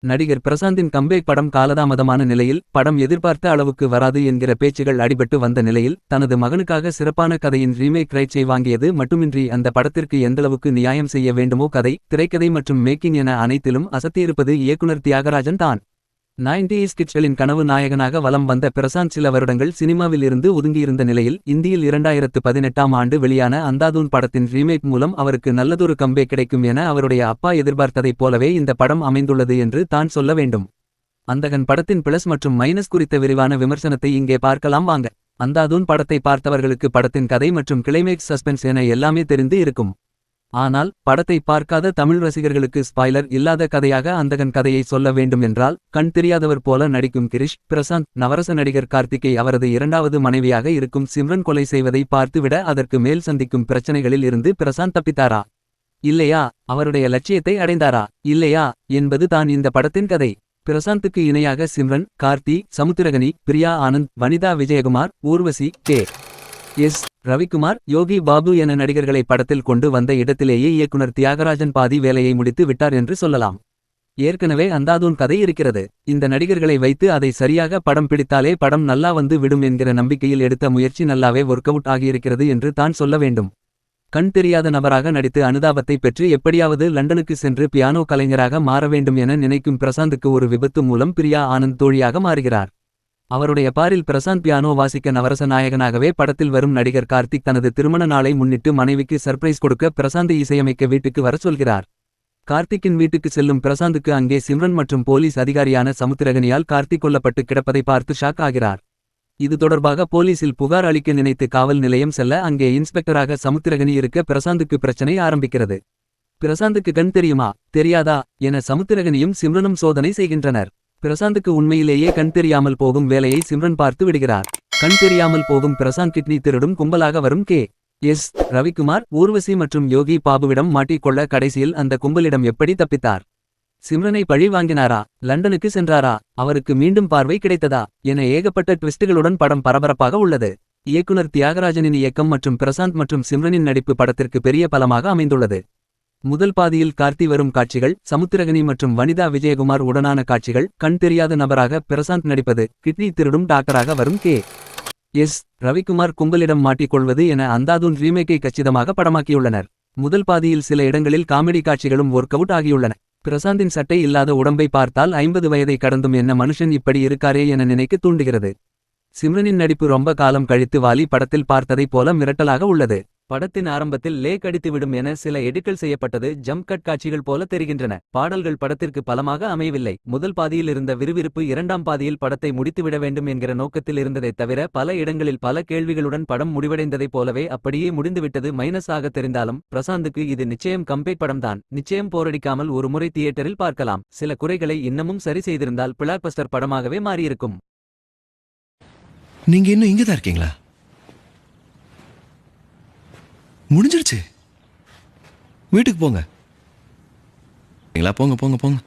நடிகர் பிரசாந்தின் கம்பேக் படம் காலதாமதமான நிலையில் படம் எதிர்பார்த்த அளவுக்கு வராது என்கிற பேச்சுகள் அடிபட்டு வந்த நிலையில் தனது மகனுக்காக சிறப்பான கதையின் ரீமேக் ரைட்ஸை வாங்கியது மட்டுமின்றி அந்த படத்திற்கு எந்தளவுக்கு நியாயம் செய்ய வேண்டுமோ கதை, திரைக்கதை மற்றும் மேக்கிங் என அனைத்திலும் அசத்தியிருப்பது இயக்குனர் தியாகராஜன் தான். 90s கிட்ஸ்களின் கனவு நாயகனாக வலம் வந்த பிரசாந்த் சில வருடங்கள் சினிமாவில் இருந்து ஒதுங்கியிருந்த நிலையில் இந்தியில் 2018ஆம் ஆண்டு வெளியான அந்தாதூன் படத்தின் ரீமேக் மூலம் அவருக்கு நல்லதொரு கம்பேக் கிடைக்கும் என அவருடைய அப்பா எதிர்பார்த்ததைப் போலவே இந்த படம் அமைந்துள்ளது என்று தான் சொல்ல வேண்டும். அந்தகன் படத்தின் பிளஸ் மற்றும் மைனஸ் குறித்த விரிவான விமர்சனத்தை இங்கே பார்க்கலாம் வாங்க. அந்தாதூன் படத்தை பார்த்தவர்களுக்கு படத்தின் கதை மற்றும் கிளைமேக்ஸ் சஸ்பென்ஸ் என எல்லாமே தெரிந்து இருக்கும். ஆனால் படத்தை பார்க்காத தமிழ் ரசிகர்களுக்கு ஸ்பாய்லர் இல்லாத கதையாக அந்தகன் கதையை சொல்ல வேண்டும் என்றால், கண் தெரியாதவர் போல நடிக்கும் கிரிஷ் பிரசாந்த் நவரச நடிகர் கார்த்திகை அவரது இரண்டாவது மனைவியாக இருக்கும் சிம்ரன் கொலை செய்வதை பார்த்துவிட அதற்கு மேல் சந்திக்கும் பிரச்சனைகளில் இருந்து பிரசாந்த் தப்பித்தாரா இல்லையா, அவருடைய லட்சியத்தை அடைந்தாரா இல்லையா என்பது தான் இந்த படத்தின் கதை. பிரசாந்துக்கு இணையாக சிம்ரன், கார்த்தி, சமுத்திரகனி, பிரியா ஆனந்த், வனிதா விஜயகுமார், ஊர்வசி, கே.எஸ். ரவிக்குமார், யோகி பாபு என நடிகர்களை படத்தில் கொண்டு வந்த இடத்திலேயே இயக்குனர் தியாகராஜன் பாதி வேலையை முடித்து விட்டார் என்று சொல்லலாம். ஏற்கனவே அந்தாதூன் கதை இருக்கிறது. இந்த நடிகர்களை வைத்து அதை சரியாக படம் பிடித்தாலே படம் நல்லா வந்து விடும் என்கிற நம்பிக்கையில் எடுத்த முயற்சி நல்லாவே ஒர்க் அவுட் ஆகியிருக்கிறது என்று தான் சொல்ல வேண்டும். கண் தெரியாத நபராக நடித்து அனுதாபத்தை பெற்று எப்படியாவது லண்டனுக்கு சென்று பியானோ கலைஞராக மாற வேண்டும் என நினைக்கும் பிரசாந்துக்கு ஒரு விபத்து மூலம் பிரியா ஆனந்த் தோழியாக மாறுகிறார். அவருடைய பாரில் பிரசாந்த் பியானோ வாசிக்க நவரச நாயகனாகவே படத்தில் வரும் நடிகர் கார்த்திக் தனது திருமண நாளை முன்னிட்டு மனைவிக்கு சர்ப்ரைஸ் கொடுக்க பிரசாந்தை இசையமைக்க வீட்டுக்கு வர சொல்கிறார். கார்த்திக்கின் வீட்டுக்கு செல்லும் பிரசாந்துக்கு அங்கே சிம்ரன் மற்றும் போலீஸ் அதிகாரியான சமுத்திரகனியால் கார்த்திக் கொல்லப்பட்டு கிடப்பதை பார்த்து ஷாக் ஆகிறார். இது தொடர்பாக போலீசில் புகார் அளிக்க நினைத்து காவல் நிலையம் செல்ல அங்கே இன்ஸ்பெக்டராக சமுத்திரகனி இருக்க பிரசாந்துக்கு பிரச்சனை ஆரம்பிக்கிறது. பிரசாந்துக்கு கண் தெரியுமா தெரியாதா என சமுத்திரகனியும் சிம்ரனும் சோதனை செய்கின்றனர். பிரசாந்துக்கு உண்மையிலேயே கண் தெரியாமல் போகும் வேலையை சிம்ரன் பார்த்து விடுகிறார். கண் தெரியாமல் போகும் பிரசாந்த் கிட்னி திருடும் கும்பலாக வரும் கே.எஸ். ரவிக்குமார், ஊர்வசி மற்றும் யோகி பாபுவிடம் மாட்டிக்கொள்ள கடைசியில் அந்த கும்பலிடம் எப்படி தப்பித்தார்? சிம்ரனை பழி வாங்கினாரா? லண்டனுக்கு சென்றாரா? அவருக்கு மீண்டும் பார்வை கிடைத்ததா என ஏகப்பட்ட ட்விஸ்டுகளுடன் படம் பரபரப்பாக உள்ளது. இயக்குனர் தியாகராஜனின் இயக்கம் மற்றும் பிரசாந்த் மற்றும் சிம்ரனின் நடிப்பு படத்திற்கு பெரிய பலமாக அமைந்துள்ளது. முதல் பாதியில் கார்த்தி வரும் காட்சிகள், சமுத்திரகனி மற்றும் வனிதா விஜயகுமார் உடனான காட்சிகள், கண் தெரியாத நபராக பிரசாந்த் நடிப்பது, கிட்னி திருடும் டாக்டராக வரும் கே.எஸ். ரவிக்குமார் கும்பலிடம் மாட்டிக்கொள்வது என அந்தாதூன் ரீமேக்கை கச்சிதமாக படமாக்கியுள்ளனர். முதல் பாதியில் சில இடங்களில் காமெடி காட்சிகளும் ஒர்க் அவுட் ஆகியுள்ளன. பிரசாந்தின் சட்டை இல்லாத உடம்பை பார்த்தால் 50 வயதை கடந்தும் என்ன மனுஷன் இப்படி இருக்காரே என நினைக்க தூண்டுகிறது. சிம்ரனின் நடிப்பு ரொம்ப காலம் கழித்து வாலி படத்தில் பார்த்ததைப் போல மிரட்டலாக உள்ளது. படத்தின் ஆரம்பத்தில் லேக் அடித்துவிடும் என சில எடிட்டல் செய்யப்பட்டது ஜம்ப் கட் காட்சிகள் போல தெரிகின்றன. பாடல்கள் படத்திற்கு பலமாக அமையவில்லை. முதல் பாதியில் இருந்த விறுவிறுப்பு இரண்டாம் பாதியில் படத்தை முடித்துவிட வேண்டும் என்கிற நோக்கத்தில் இருந்ததைத் தவிர பல இடங்களில் பல கேள்விகளுடன் படம் முடிவடைந்ததைப் போலவே அப்படியே முடிந்துவிட்டது மைனஸ் ஆக தெரிந்தாலும் பிரசாந்துக்கு இது நிச்சயம் கம்பேக் படம்தான். நிச்சயம் போரடிக்காமல் ஒரு முறை தியேட்டரில் பார்க்கலாம். சில குறைகளை இன்னமும் சரி செய்திருந்தால் பிளாக்பஸ்டர் படமாகவே மாறியிருக்கும். நீங்க இன்னும் இங்கதான் இருக்கீங்களா? முடிஞ்சிருச்சு, வீட்டுக்கு போங்க. போங்க போங்க போங்க.